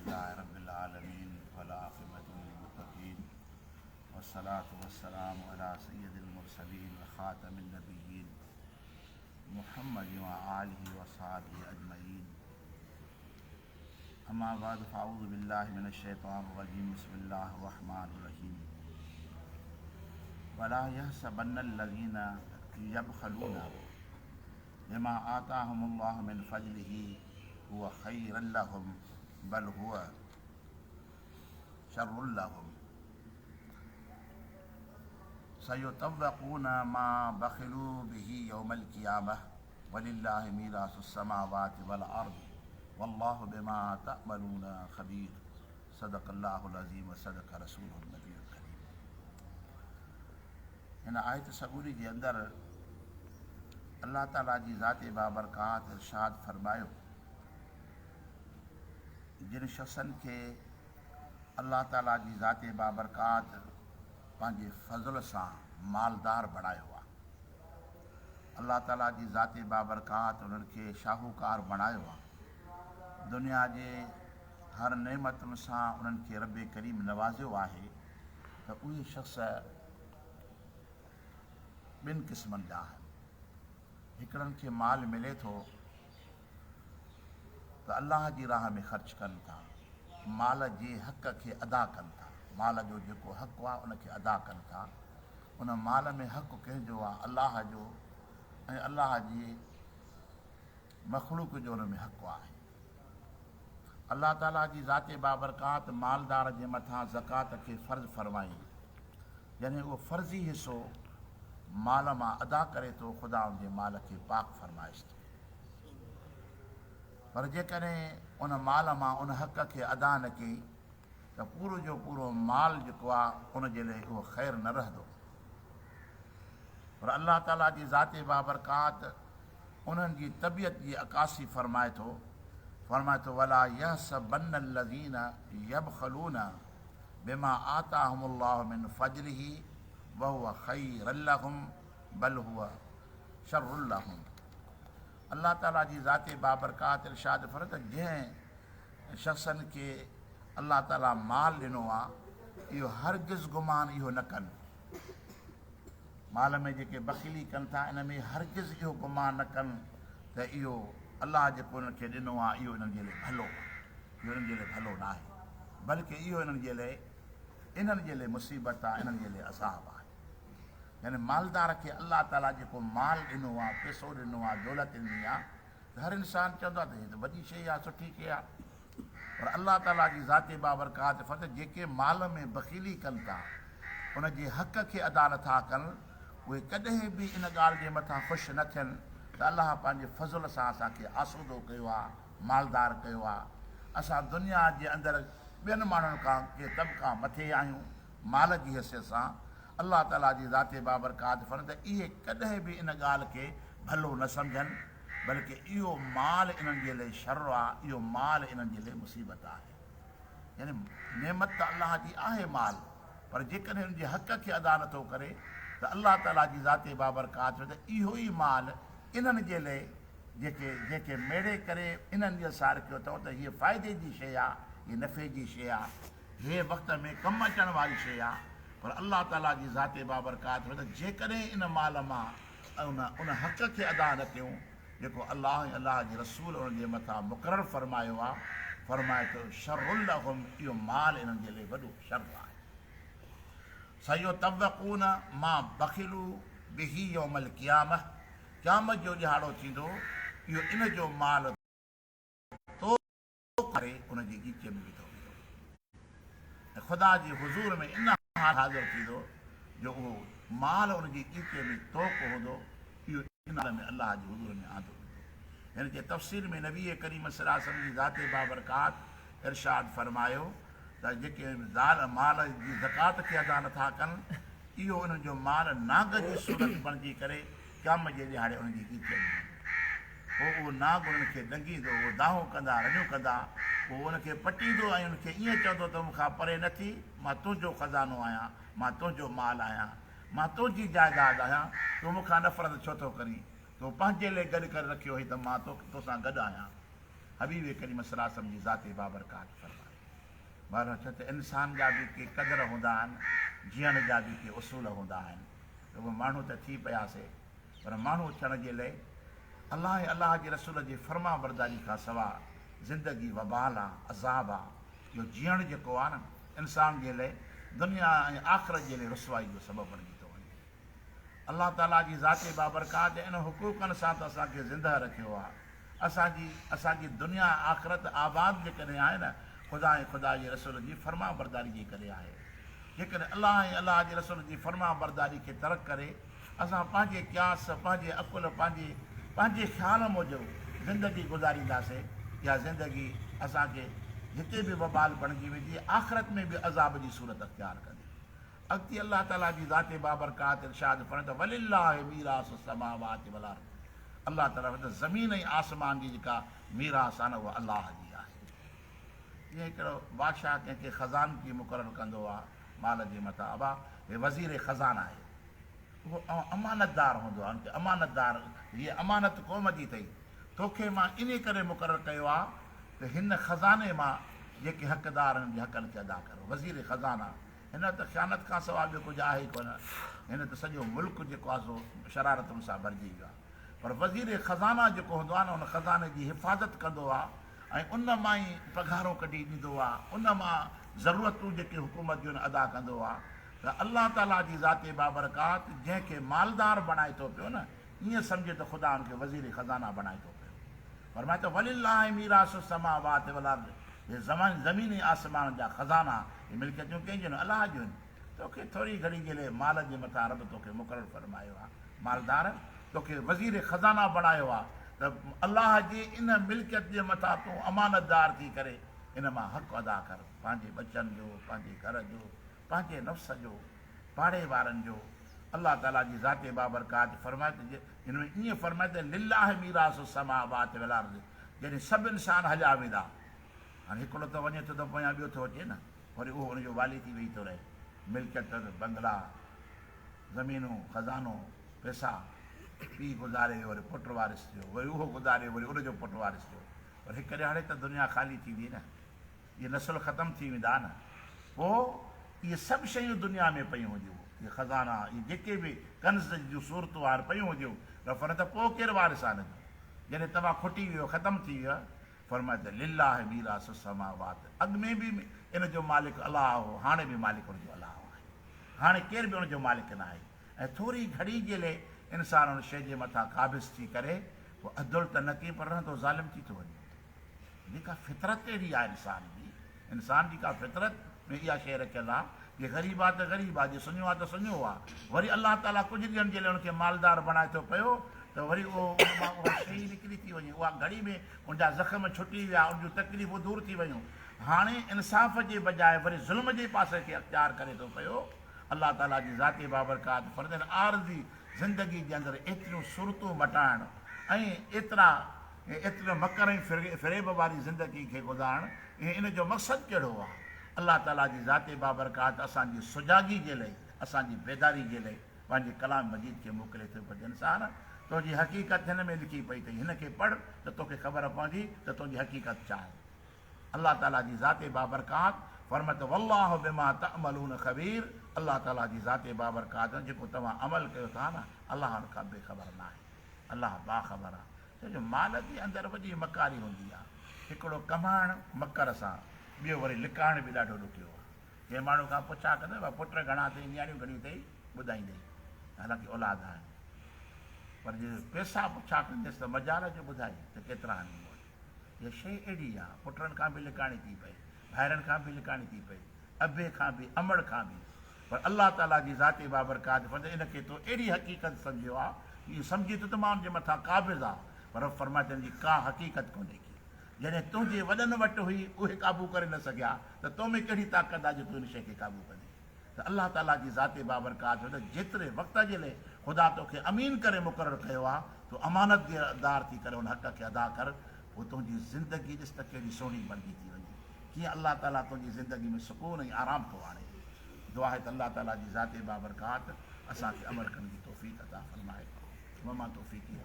अल्हम्दुलिल्लाहि रब्बिल आलमीन वल आक़िबतु लिल मुत्तक़ीन वस्सलातु वस्सलामु अला सय्यिदिल मुरसलीन व ख़ातमिन नबिय्यीन मुहम्मद व आलिहि व सहाबिहि अजमईन। अम्मा बाद फ़अऊज़ु बिल्लाहि मिनश शैतानिर रजीम। बिस्मिल्लाहिर रहमानिर रहीम। वला यहसबन्नल्लज़ीना यबख़लूना बिमा आताहुमुल्लाहु मिन फ़ज़लिही हुवा ख़ैरन लहुम बल हुवा शर्रुन लहुम सयुतव्वक़ूना मा बख़िलू बिही यौमल क़ियामह वलिल्लाहि मीरासुस समावाति वल अर्द वल्लाहु बिमा तअमलूना ख़बीर। सदक़ल्लाहुल अज़ीम व सदक़ रसूलुहुन नबियुल करीम। हिन आयत सगूरी जे अंदरि अल्लाह ताला जी ज़ात बाबरकात इरशाद फरमायो, जिन शख़्सनि खे अल्लाह ताला जी ज़ात बाबरकात पंहिंजे फज़ल सां मालदार बणायो आहे। अल्लाह ताला जी ज़ात बाबरकात उन्हनि खे शाहूकार बणायो आहे। दुनिया जे हर नेमतुनि सां उन्हनि खे रब करीम नवाज़ियो आहे त उहे शख़्स ॿिनि क़िस्मनि जा आहिनि। हिकिड़नि खे माल मिले थो त अल्लाह जी राह में ख़र्च कनि था, माल जे हक़ खे अदा कनि था, माल जो जेको हक़ु आहे उनखे अदा कनि था। उन माल में हक़ु कंहिंजो आहे? अल्लाह जो, ऐं अल्लाह जी मख़लूक जो उन में हक़ु आहे। अल्लाह ताला जी ज़ात बाबरकात मालदार जे मथां ज़कात खे फ़र्ज़ु फरमाई, यानी उहो फ़र्ज़ी हिसो माल मां अदा करे थो, ख़ुदा उनजे माल खे पाक फरमाइश थो। पर जेकॾहिं उन माल मां उन हक़ खे अदा न कई त पूरो जो पूरो माल जेको आहे उनजे लाइ उहो ख़ैरु न रहंदो। पर अल्लाह ताला जी ज़ात बाबरकात उन्हनि जी तबियत जी अकासी फरमाए थो वला यहसबन्नल्लज़ीना यबख़लूना बिमा आताहुमुल्लाहु मिन फ़ज़लिही वहुवा ख़ैरन लहुम बल हुवा शर्रुन लहुम। अल्लाह ताला जी ज़ात बाबरकात इरशाद फरमाए त जंहिं शख़्सनि खे अल्लाह ताला माल ॾिनो आहे, इहो हरगिज़ गुमान इहो न कनि, माल में जेके बख़ीली कनि था इन में हरगिज़ इहो गुमान न कनि त इहो अल्लाह जेको इन्हनि खे ॾिनो आहे इहो इन्हनि जे लाइ भलो आहे। इहो इन्हनि जे लाइ भलो न आहे, बल्कि इहो इन्हनि जे लाइ मुसीबत आहे, इन्हनि जे लाइ अज़ाब आहे। यानी मालदार खे अल्लाह ताला जेको माल ॾिनो आहे, पैसो ॾिनो आहे, दौलत ॾिनी आहे, त हर इंसानु चवंदो आहे त हीअ त वॾी शइ आहे, सुठी शइ आहे। पर अल्लाह ताला जी ज़ात बाबरकात फरमाए जेके माल में बख़ीली कनि था, उनजे हक़ खे अदा नथा कनि, उहे कॾहिं बि इन ॻाल्हि जे मथां ख़ुशि न थियनि त अल्लाह पंहिंजे फ़ज़ल सां असांखे आसूदो कयो आहे, मालदार कयो आहे। असां दुनिया जे अंदरि ॿियनि माण्हुनि खां के तबिक़ा मथे आहियूं माल जी हैसियत सां। अल्लाह ताला जी ज़ात बाबरकात फरमाए त इहे कॾहिं बि इन ॻाल्हि खे भलो न सम्झनि, बल्कि इहो माल इन्हनि जे लाइ शर्र आहे, इहो माल इन्हनि जे लाइ मुसीबत आहे। यानी नेमत त अल्लाह जी आहे माल, पर जेकॾहिं उनजे हक़ खे अदा नथो करे त अल्लाह ताला जी ज़ात बाबरकात त इहो ई माल इन्हनि जे लाइ जेके मेड़े करे इन्हनि जे सार कयो अथव त हीअ फ़ाइदे जी शइ आहे, हीअ नफ़े जी शइ आहे, हे वक़्त में कमु अचण वारी शइ आहे। पर अल्लाह ताला जी ज़ात बाबरकात त जेकॾहिं इन माल मां उन हक़ खे अदा न कयूं जेको अल्लाह ऐं अल्लाह जे रसूल उनजे मथां मुक़ररु फरमायो आहे, फरमाए थो शर्रुन लहुम, इहो माल इन्हनि जे लाइ वॾो शर्र आहे। सयुतव्वक़ून मा बख़िलू बिही यौमल क़ियामह, क़यामत जो ॾिहाड़ो थींदो, इहो इन जो माल तो करे उनजी गीचे में विधो वेंदो ऐं ख़ुदा जे हुज़ूर में इन हाल हाज़िर थींदो जो उहो माल उनजी गीचे में तोक हूंदो, इहो इन में अल्लाह जे हुज़ूर में आंदो वेंदो। हिन जे तफ़सीर में नबी करीम सल्लल्लाहु अलैहि वसल्लम जी ज़ात बाबरकात इरशाद फरमायो त जेके माल जी ज़कात खे अदा नथा कनि, इहो उन्हनि जो माल नाग जी सूरत बणिजी करे क़यामत जे ॾिहाड़े उनजी गीचे में पोइ उहो नाग उन्हनि खे ॾंगींदो, उहो दाहूं कंदा, रनियूं कंदा, पोइ उनखे पटींदो ऐं उनखे ईअं चवंदो त मूंखां परे न थी, मां तुंहिंजो ख़ज़ानो आहियां, मां तुंहिंजो माल आहियां, मां तुंहिंजी जाइदाद आहियां, तूं मूंखां नफ़रत छो थो करीं, तूं पंहिंजे लाइ गॾु करे रखियो हुई त मां तोसां गॾु आहियां। हबीब करीम सल्लल्लाहु अलैहि वसल्लम जी ज़ात बाबरकात फरमाए पर छो त इंसान जा बि के क़दर हूंदा आहिनि, जीअण जा बि के उसूल हूंदा आहिनि। उहे माण्हू त थी पियासीं, पर माण्हू थियण जे लाइ अलाह जे रसूल जी फर्मा बरदारी खां सवाइ ज़िंदगी वबाल आहे, अज़ाब आहे। इहो जीअण जेको आहे न, इंसान जे लाइ दुनिया ऐं आख़िरत जे लाइ रुसवाई जो सबबु बणिजी थो वञे। अलाह ताला जी ज़ाते बाबरकात इन हुकूकनि सां त असांखे ज़िंदह रखियो आहे। असांजी दुनिया आख़िरत आबाद जेकॾहिं आहे न, ख़ुदा ऐं ख़ुदा जे रसूल जी फर्मा बरदारी जे करे आहे। जेकॾहिं अलाह ऐं अलाह जे रसूल जी फर्मा बरदारी खे तर्क करे असां पंहिंजे क़यास, पंहिंजे अकुल, पंहिंजे ख़्याल मूजिबि ज़िंदगी गुज़ारींदासीं, इहा ज़िंदगी असांखे हिते बि वबाल बणिजी वेंदी, आख़िरत में बि अज़ाब जी सूरत अख़्तियार कंदी। अॻिते अलाह ताला जी ज़ाते बाबरकात इरशाद फरमाए त वलिल्लाहि मीरासु समावाति वल अर्ज़। अलाह ताला ज़मीन ऐं आसमान जी जेका मीरास आहे न, उहा अलाह जी आहे। जीअं हिकिड़ो बादशाह कंहिंखे ख़ज़ानती मुक़ररु कंदो आहे माल जे मथां, अबा हे वज़ीर ख़ज़ाना आहे, उहो अमानतदार हूंदो आहे। उनखे अमानतदार, हीअ अमानत क़ौम जी अथई, तोखे मां इन करे मुक़ररु कयो आहे त हिन ख़ज़ाने मां जेके हक़दार आहिनि उनजे हक़नि खे अदा करो। वज़ीर ख़ज़ाना, हिन त ख़यानत खां सवाइ ॿियो कुझु आहे ई कोन। हिन त सॼो मुल्क जेको आहे सो शरारतुनि सां भरिजी वियो आहे। पर वज़ीर ख़ज़ाना जेको हूंदो आहे न, उन ख़ज़ाने जी हिफ़ाज़त कंदो आहे ऐं उन मां ई पघारूं कढी ॾींदो आहे, उन मां ज़रूरतूं जेके हुकूमत जूं अदा कंदो आहे। त अलाह ताला जी ज़ाते बाबरकात जंहिंखे मालदार बणाए थो पियो न, ईअं सम्झे त ख़ुदा उनखे वज़ीर ख़ज़ाना बणाए थो पियो। पर मां त वलिल्लाहि मीरासु समावाति वल अर्ज़, हे ज़मीनी आसमान जा ख़ज़ाना, हे मिल्कियतूं कंहिंजियूं आहिनि? अलाह जूं आहिनि। तोखे थोरी घड़ी जे लाइ माल जे मथां रब तोखे मुक़ररु फरमायो आहे, मालदार तोखे वज़ीर ख़ज़ाना बणायो आहे, त अलाह जी इन मिल्कियत जे मथां तूं अमानतदार थी करे इन मां हक़ अदा कर, पंहिंजे बचनि जो, पंहिंजे घर जो, पंहिंजे नफ़्स जो, पाड़े वारनि जो। अलाह ताला जी ज़ाते बाबरकात फरमाए त हिन में ईअं फरमाए त लिल्लाहि मीरासु समावाति वल अर्ज़, जॾहिं सभु इंसान हलिया वेंदा, हाणे हिकिड़ो त वञे थो त पोयां ॿियो थो अचे न, वरी उहो हुनजो वाली थी वेही थो रहे। मिल्कियत, बंगला, ज़मीनूं, ख़ज़ानो, पैसा, पीउ गुज़ारे वरी पुटु वारिस थियो, वरी उहो गुज़ारे वरी उनजो पुटु वारिस थियो। पर हिकु ॾियारे त दुनिया ख़ाली थींदी न, इहे नसुल ख़तमु थी वेंदा न। पोइ इहे सभु शयूं दुनिया में पयूं हुजूं, इहे ख़ज़ाना, इहे जेके बि कंज़ जूं सूरतूं हार पयूं हुजूं, रफ़र त पोइ केरु वारिस आहे हिनजो? जॾहिं तव्हां खुटी वियो, ख़तमु थी वियो, फरमाए त लिल्लाहि मीरासु समावाति, अॻु में बि इन जो मालिक अलाह हो, हाणे बि मालिक हुनजो अलाह आहे, हाणे केर बि हुनजो मालिक न आहे। ऐं थोरी घड़ी जे लाइ इंसानु हुन शइ जे मथां क़ाबिज़ थी करे पोइ अदुल त न की पर रहंदो ज़ालिम थी थो वञे। जेका फितरत अहिड़ी आहे इंसान जी का फितरत में इहा शइ रखियलु आहे कि ग़रीब आहे त ग़रीब आहे, जे सुञो आहे त सुञो आहे। वरी अलाह ताला कुझु ॾींहंनि जे लाइ हुनखे मालदार बणाए थो पियो त वरी उहा शइ निकिरी थी वञे, उहा घड़ी में उनजा ज़ख़्म छुटी विया, उनजूं तकलीफ़ूं दूरि थी वियूं। हाणे इंसाफ़ जे बजाए वरी ज़ुल्म जे पासे खे अख़्तियार करे थो पियो। अलाह ताला जी ज़ाते बाबरकात फरमाइनि आरज़ी ज़िंदगी जे अंदरि एतिरियूं सूरतूं मटाइणु ऐं एतिरो मकर ऐं फ़रेब वारी ज़िंदगी खे गुज़ारणु, ऐं इन जो मक़सदु कहिड़ो आहे? अलाह ताला जी ज़ाते बाबरकात असांजी सुजागी जे लाइ, असांजी बेदारी जे लाइ पंहिंजे कलाम मजीद खे मोकिले थो पियो। इंसान तुंहिंजी हक़ीक़त हिन में लिखी पई अथई, हिन खे पढ़ त तोखे ख़बर पवंदी त तुंहिंजी हक़ीक़त छा आहे। अलाह ताला जी ज़ाते बाबरकात फरमाए त वल्लाहु बिमा तअमलून ख़बीर, अलाह ताला जी ज़ाते बाबरकात जेको तव्हां अमल कयो था न, अलाह खां बेख़बर न आहे, अलाह बाख़बर आहे। छो जो माल जे अंदरि वॾी मकारी हूंदी आहे, हिकिड़ो कमाइणु मकर सां, ॿियो वरी लिकाइण बि ॾाढो ॾुखियो आहे। कंहिं माण्हू खां पुछा कंदे भाई पुट घणा अथई, नियाणियूं घणियूं अथई, ॿुधाईंदई, हालांकि औलाद आहे। पर जे पैसा पुछा कंदुसि त मज़ार जो ॿुधाई त केतिरा आहिनि मूं वटि। हीअ शइ अहिड़ी आहे, पुटनि खां बि लिकाइणी थी पए, भाइरनि खां बि लिकाइणी थी पए, अबे खां बि, अमड़ खां बि। पर अलाह ताला जी ज़ाते बाबरकात इनखे तो अहिड़ी हक़ीक़त सम्झियो आहे, इहो सम्झी त मां हुनजे मथां क़ाबिज़ आहे, पर फरमाइनि जी का हक़ीक़त कोन्हे की। जॾहिं तुंहिंजे वॾनि वटि हुई उहे क़ाबू करे न सघिया त तो में कहिड़ी ताक़त आहे जो तूं हिन शइ खे क़ाबू कंदे। त अलाह ताला जी ज़ाते बाबरकात जेतिरे वक़्त जे लाइ ख़ुदा तोखे अमीन करे मुक़ररु कयो आहे, तूं अमानतदार थी करे हुन हक़ खे अदा कर, पोइ तुंहिंजी ज़िंदगी ॾिस त कहिड़ी सुहिणी बणिजी थी वञे, कीअं अलाह ताला तुंहिंजी ज़िंदगी में सुकून ऐं आराम थो आणे। दुआ आहे त अलाह ताला जी ज़ाते बाबरकात असांखे अमल करण जी तौफ़ीक़ अता फ़रमाए। वमा तौफ़ीक़ी